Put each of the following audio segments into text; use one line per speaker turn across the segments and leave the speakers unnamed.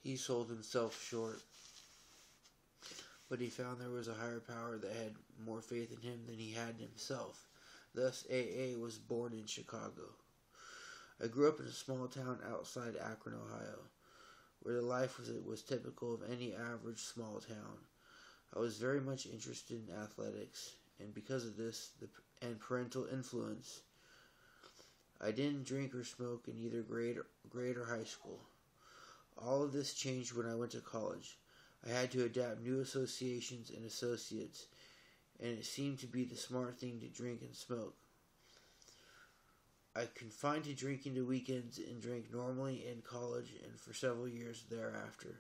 He sold himself short, but he found there was a higher power that had more faith in him than he had in himself. Thus, AA was born in Chicago. I grew up in a small town outside Akron, Ohio, where the life was typical of any average small town. I was very much interested in athletics, and because of this and parental influence, I didn't drink or smoke in either grade or high school. All of this changed when I went to college. I had to adapt new associations and associates, and it seemed to be the smart thing to drink and smoke. I confined to drinking the weekends and drank normally in college and for several years thereafter.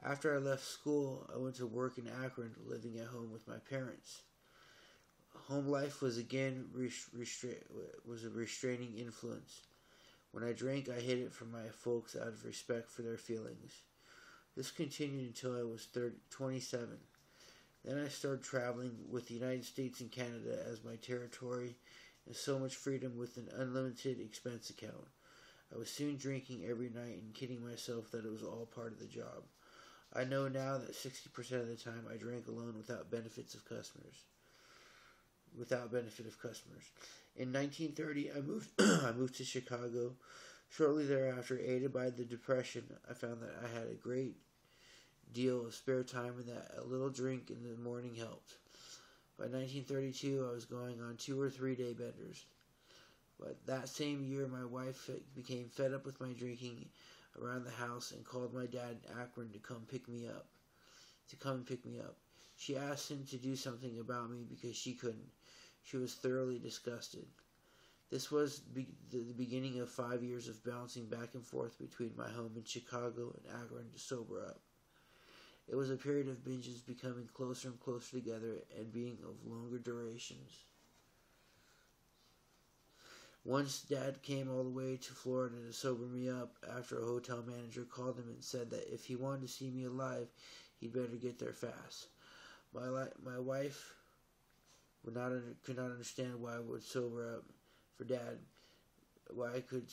After I left school, I went to work in Akron, living at home with my parents. Home life was again a restraining influence. When I drank, I hid it from my folks out of respect for their feelings. This continued until I was 27. Then I started traveling with the United States and Canada as my territory, and so much freedom with an unlimited expense account. I was soon drinking every night and kidding myself that it was all part of the job. I know now that 60% of the time I drank alone without benefit of customers. In 1930, I moved to Chicago. Shortly thereafter, aided by the Depression, I found that I had a great deal of spare time and that a little drink in the morning helped. By 1932, I was going on 2 or 3 day benders. But that same year, my wife became fed up with my drinking around the house and called my dad in Akron to come and pick me up. She asked him to do something about me because she couldn't. She was thoroughly disgusted. This was the beginning of 5 years of bouncing back and forth between my home in Chicago and Akron to sober up. It was a period of binges becoming closer and closer together and being of longer durations. Once Dad came all the way to Florida to sober me up after a hotel manager called him and said that if he wanted to see me alive, he'd better get there fast. My wife could not understand why I would sober up for Dad. Why would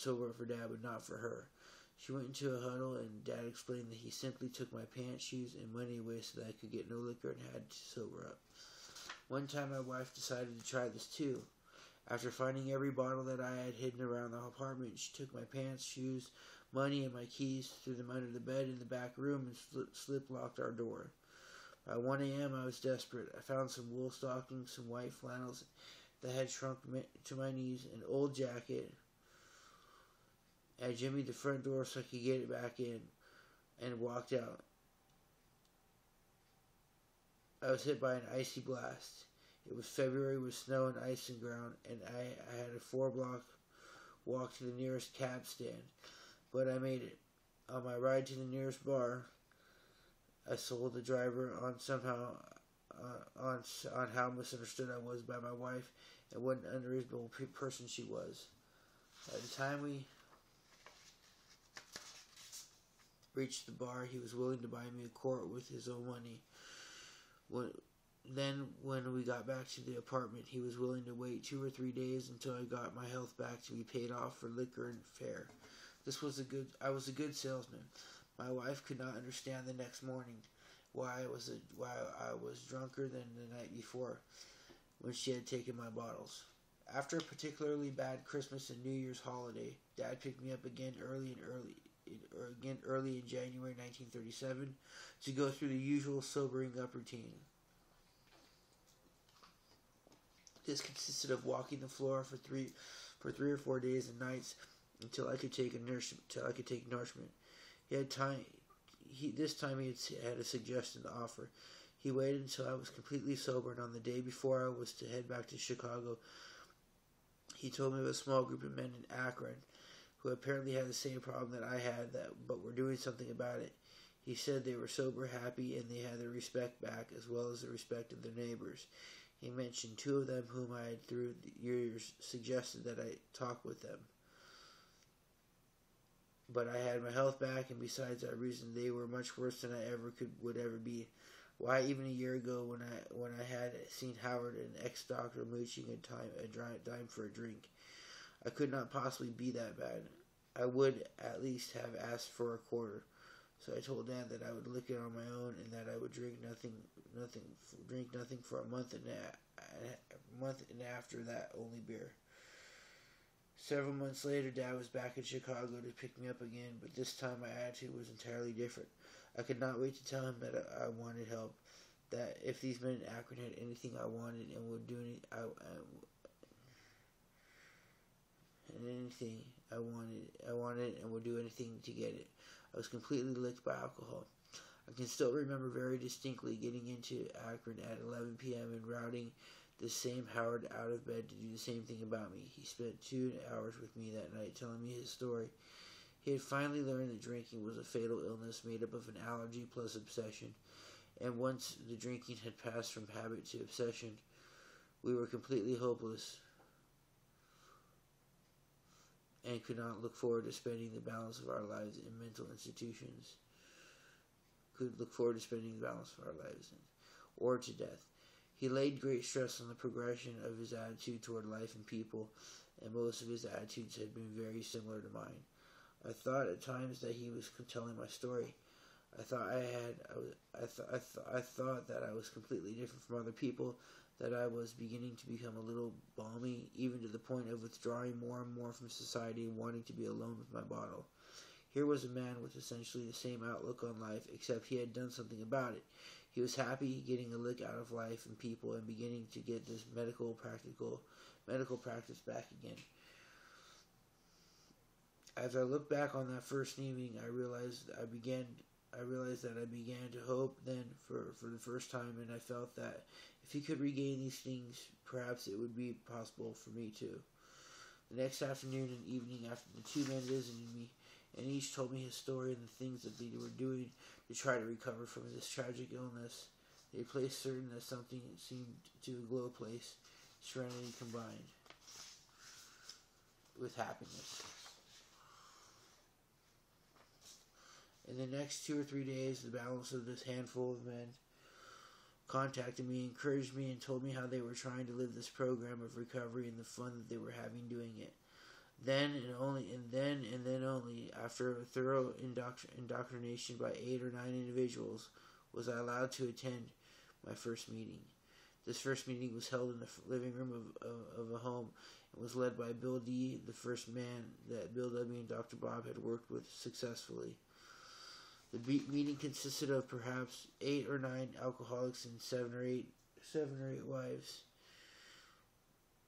sober up for Dad but not for her? She went into a huddle and Dad explained that he simply took my pants, shoes, and money away so that I could get no liquor and had to sober up. One time my wife decided to try this too. After finding every bottle that I had hidden around the apartment, she took my pants, shoes, money, and my keys, threw them under the bed in the back room, and slip-locked our door. By 1 a.m. I was desperate. I found some wool stockings, some white flannels that had shrunk to my knees, an old jacket. I jimmied the front door so I could get it back in, and walked out. I was hit by an icy blast. It was February with snow and ice and ground, and I had a 4-block walk to the nearest cab stand. But I made it. On my ride to the nearest bar, I sold the driver on how misunderstood I was by my wife and what an unreasonable person she was. By the time we reached the bar, he was willing to buy me a quart with his own money. When we got back to the apartment, he was willing to wait 2 or 3 days until I got my health back to be paid off for liquor and fare. I was a good salesman. My wife could not understand the next morning why I was drunker than the night before when she had taken my bottles. After a particularly bad Christmas and New Year's holiday, Dad picked me up again early in January 1937 to go through the usual sobering up routine. This consisted of walking the floor for 3 or 4 days and nights until I could take nourishment. This time he had a suggestion to offer. He waited until I was completely sober, and on the day before I was to head back to Chicago, he told me of a small group of men in Akron who apparently had the same problem that I had, but were doing something about it. He said they were sober, happy, and they had their respect back, as well as the respect of their neighbors. He mentioned 2 of them whom I had through the years suggested that I talk with them. But I had my health back, and besides, I reasoned they were much worse than I would ever be. Why, even a year ago, when I had seen Howard, an ex-doctor, mooching a dime for a drink, I could not possibly be that bad. I would at least have asked for a quarter. So I told Dad that I would lick it on my own and that I would drink nothing for a month and after that only beer. Several months later, Dad was back in Chicago to pick me up again, but this time my attitude was entirely different. I could not wait to tell him that I wanted help, that if these men in Akron had anything I wanted and would do anything I wanted and would do anything to get it. I was completely licked by alcohol. I can still remember very distinctly getting into Akron at 11 p.m. and routing this same Howard out of bed to do the same thing about me. He spent 2 hours with me that night telling me his story. He had finally learned that drinking was a fatal illness made up of an allergy plus obsession, and once the drinking had passed from habit to obsession, we were completely hopeless and could not look forward to spending the balance of our lives in mental institutions. Or to death. He laid great stress on the progression of his attitude toward life and people, and most of his attitudes had been very similar to mine. I thought at times that he was telling my story. I thought that I was completely different from other people, that I was beginning to become a little balmy, even to the point of withdrawing more and more from society and wanting to be alone with my bottle. Here was a man with essentially the same outlook on life, except he had done something about it. He was happy getting a lick out of life and people and beginning to get this medical practice back again. As I look back on that first evening, I realized that I began to hope then for the first time, and I felt that if he could regain these things, perhaps it would be possible for me too. The next afternoon and evening, after the 2 men visited me, and each told me his story and the things that they were doing to try to recover from this tragic illness, they placed certain that something seemed to a glow place, serenity combined with happiness. In the next 2 or 3 days, the balance of this handful of men contacted me, encouraged me, and told me how they were trying to live this program of recovery and the fun that they were having doing it. Then and only, after a thorough indoctrination by 8 or 9 individuals, was I allowed to attend my first meeting. This first meeting was held in the living room of a home and was led by Bill D., the first man that Bill W. and Dr. Bob had worked with successfully. The meeting consisted of perhaps 8 or 9 alcoholics and 7 or 8 wives.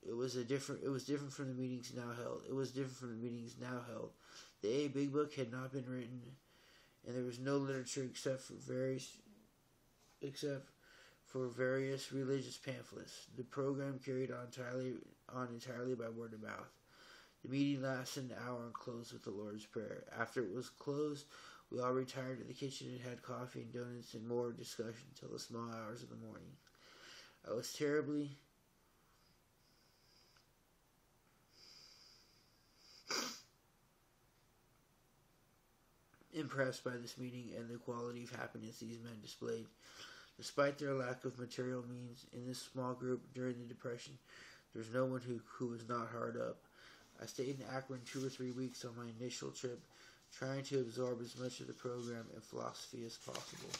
It was different from the meetings now held. The A Big Book had not been written, and there was no literature except for various religious pamphlets. The program carried on entirely by word of mouth. The meeting lasted an hour and closed with the Lord's Prayer. After it was closed, we all retired to the kitchen and had coffee and donuts and more discussion till the small hours of the morning. I was terribly impressed by this meeting and the quality of happiness these men displayed. Despite their lack of material means, in this small group during the Depression, there was no one who was not hard up. I stayed in Akron 2 or 3 weeks on my initial trip, trying to absorb as much of the program and philosophy as possible.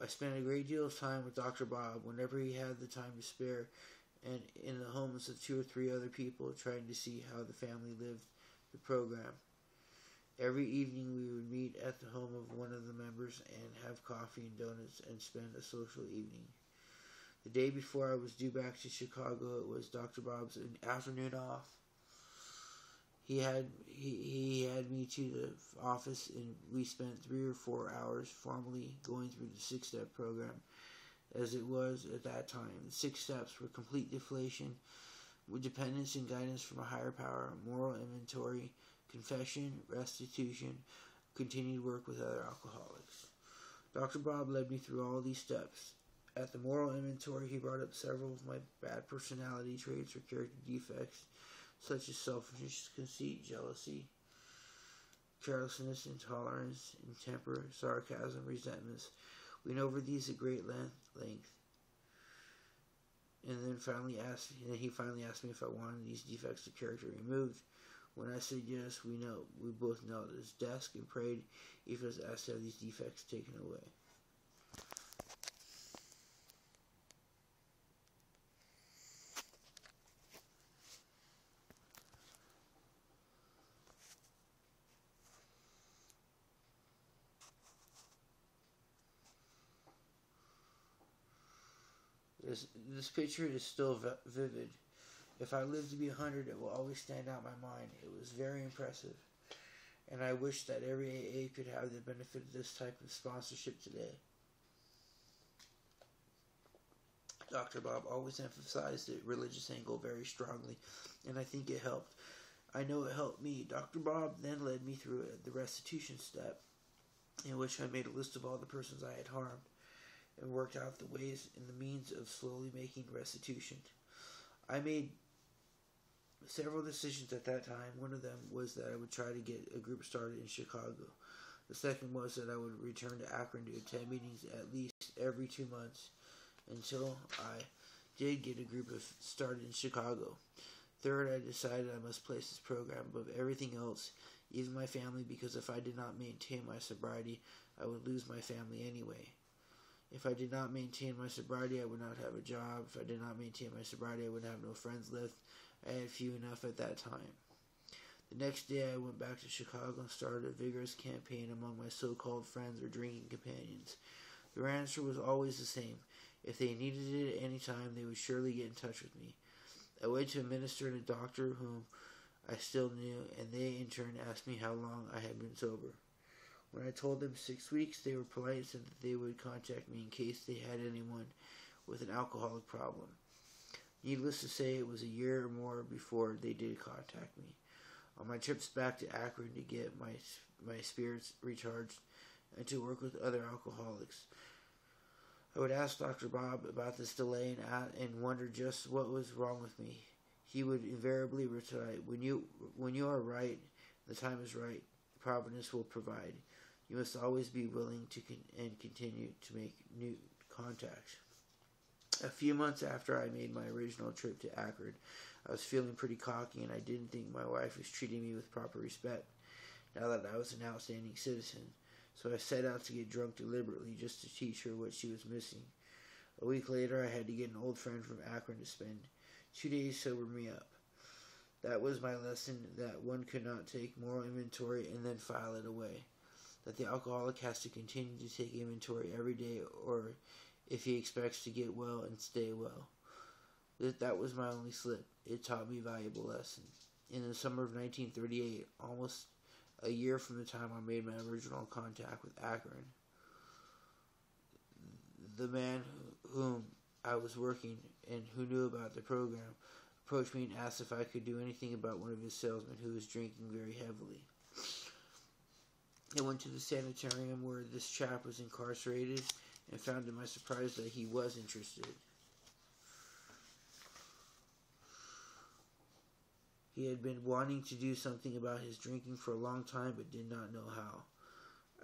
I spent a great deal of time with Dr. Bob whenever he had the time to spare, and in the homes of 2 or 3 other people, trying to see how the family lived the program. Every evening we would meet at the home of one of the members and have coffee and donuts and spend a social evening. The day before I was due back to Chicago, it was Dr. Bob's afternoon off. He had me to the office, and we spent 3 or 4 hours formally going through the 6-step program, as it was at that time. The 6 steps were complete deflation, with dependence and guidance from a higher power, moral inventory, confession, restitution, continued work with other alcoholics. Dr. Bob led me through all these steps. At the moral inventory, he brought up several of my bad personality traits or character defects, such as selfishness, conceit, jealousy, carelessness, intolerance, intemper, sarcasm, resentments. We went over these at great length. And then he finally asked me if I wanted these defects of character removed. When I said yes, we both knelt at his desk and prayed if he was asked to have these defects taken away. This picture is still vivid. If I live to be 100, it will always stand out in my mind. It was very impressive. And I wish that every AA could have the benefit of this type of sponsorship today. Dr. Bob always emphasized the religious angle very strongly, and I think it helped. I know it helped me. Dr. Bob then led me through the restitution step, in which I made a list of all the persons I had harmed, and worked out the ways and the means of slowly making restitution. I made several decisions at that time. One of them was that I would try to get a group started in Chicago. The second was that I would return to Akron to attend meetings at least every 2 months until I did get a group started in Chicago. Third, I decided I must place this program above everything else, even my family, because if I did not maintain my sobriety, I would lose my family anyway. If I did not maintain my sobriety, I would not have a job. If I did not maintain my sobriety, I would have no friends left. I had few enough at that time. The next day, I went back to Chicago and started a vigorous campaign among my so-called friends or drinking companions. The answer was always the same. If they needed it at any time, they would surely get in touch with me. I went to a minister and a doctor whom I still knew, and they in turn asked me how long I had been sober. When I told them 6 weeks, they were polite and said that they would contact me in case they had anyone with an alcoholic problem. Needless to say, it was a year or more before they did contact me. On my trips back to Akron to get my spirits recharged and to work with other alcoholics, I would ask Dr. Bob about this delay and wonder just what was wrong with me. He would invariably reply, when you are right, the time is right, Providence will provide. You must always be willing to continue to make new contacts. A few months after I made my original trip to Akron, I was feeling pretty cocky, and I didn't think my wife was treating me with proper respect, now that I was an outstanding citizen. So I set out to get drunk deliberately just to teach her what she was missing. A week later, I had to get an old friend from Akron to spend 2 days sober me up. That was my lesson, that one could not take moral inventory and then file it away. That the alcoholic has to continue to take inventory every day, or if he expects to get well and stay well. That was my only slip. It taught me a valuable lesson. In the summer of 1938, almost a year from the time I made my original contact with Akron, the man whom I was working and who knew about the program approached me and asked if I could do anything about one of his salesmen who was drinking very heavily. I went to the sanitarium where this chap was incarcerated and found to my surprise that he was interested. He had been wanting to do something about his drinking for a long time but did not know how.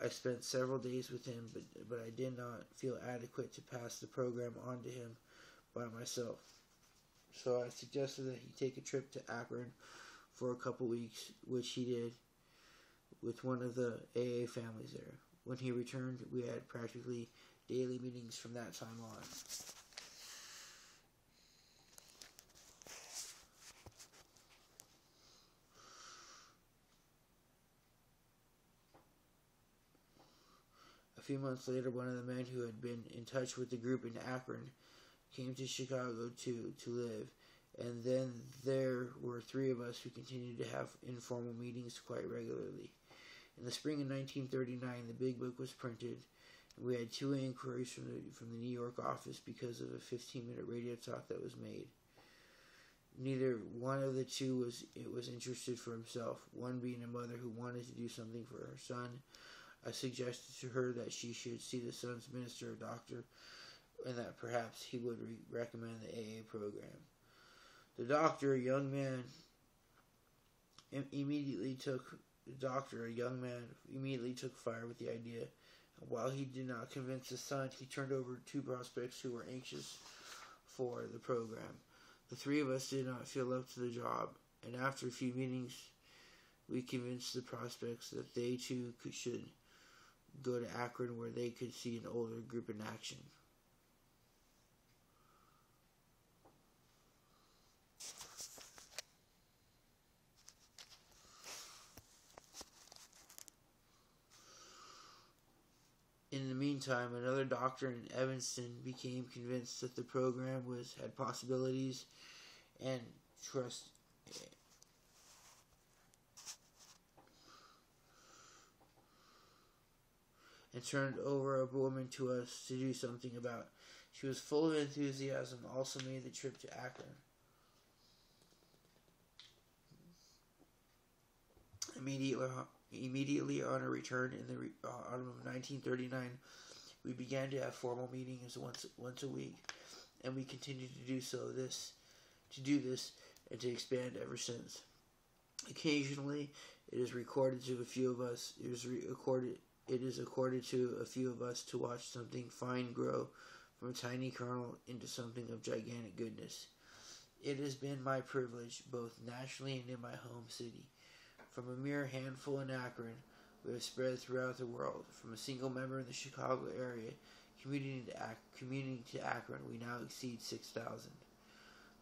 I spent several days with him, but I did not feel adequate to pass the program on to him by myself. So I suggested that he take a trip to Akron for a couple weeks, which he did with one of the AA families there. When he returned, we had practically daily meetings from that time on. A few months later, one of the men who had been in touch with the group in Akron came to Chicago to live, and then there were 3 of us who continued to have informal meetings quite regularly. In the spring of 1939, the Big Book was printed, and we had 2 inquiries from the New York office because of a 15-minute radio talk that was made. Neither one of the 2 was interested for himself, one being a mother who wanted to do something for her son. I suggested to her that she should see the son's minister or doctor, and that perhaps he would recommend the AA program. The doctor, a young man, immediately took fire with the idea. And while he did not convince the son, he turned over 2 prospects who were anxious for the program. The three of us did not feel up to the job, and after a few meetings, we convinced the prospects that they too should go to Akron, where they could see an older group in action. In the meantime, another doctor in Evanston became convinced that the program had possibilities and turned over a woman to us to do something about. She was full of enthusiasm, also made the trip to Akron. Immediately on our return in the autumn of 1939, we began to have formal meetings once a week, and we continued to do this and to expand ever since. Occasionally, it is accorded to a few of us to watch something fine grow from a tiny kernel into something of gigantic goodness. It has been my privilege, both nationally and in my home city. From a mere handful in Akron, we have spread throughout the world. From a single member in the Chicago area, commuting to Akron, we now exceed 6,000.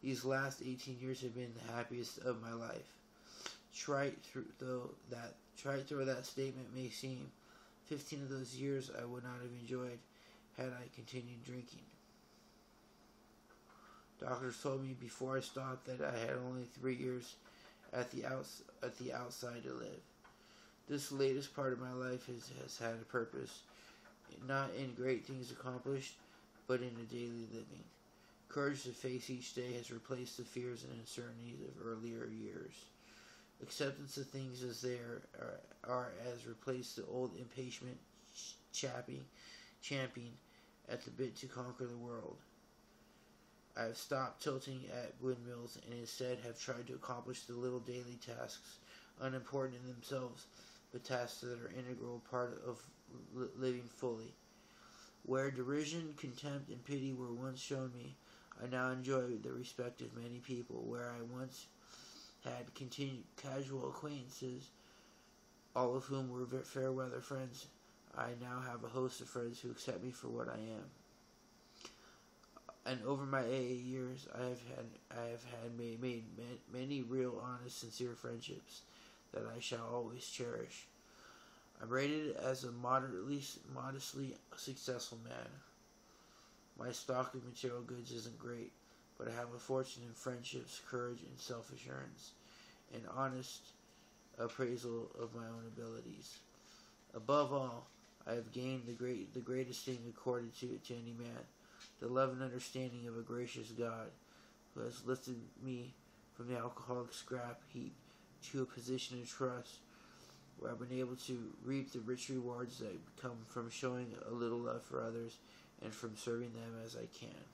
These last 18 years have been the happiest of my life. Trite though that statement may seem, 15 of those years I would not have enjoyed had I continued drinking. Doctors told me before I stopped that I had only 3 years at the outside to live. This latest part of my life has had a purpose, not in great things accomplished, but in a daily living. Courage to face each day has replaced the fears and uncertainties of earlier years. Acceptance of things as they has replaced the old impatient champing at the bit to conquer the world. I have stopped tilting at windmills and instead have tried to accomplish the little daily tasks, unimportant in themselves, but tasks that are an integral part of living fully. Where derision, contempt, and pity were once shown me, I now enjoy the respect of many people. Where I once had continued casual acquaintances, all of whom were fair weather friends, I now have a host of friends who accept me for what I am. And over my AA years, I have made many real, honest, sincere friendships that I shall always cherish. I'm rated as a modestly successful man. My stock of material goods isn't great, but I have a fortune in friendships, courage, and self-assurance, and honest appraisal of my own abilities. Above all, I have gained the greatest thing accorded to any man, the love and understanding of a gracious God, who has lifted me from the alcoholic scrap heap to a position of trust, where I've been able to reap the rich rewards that come from showing a little love for others and from serving them as I can.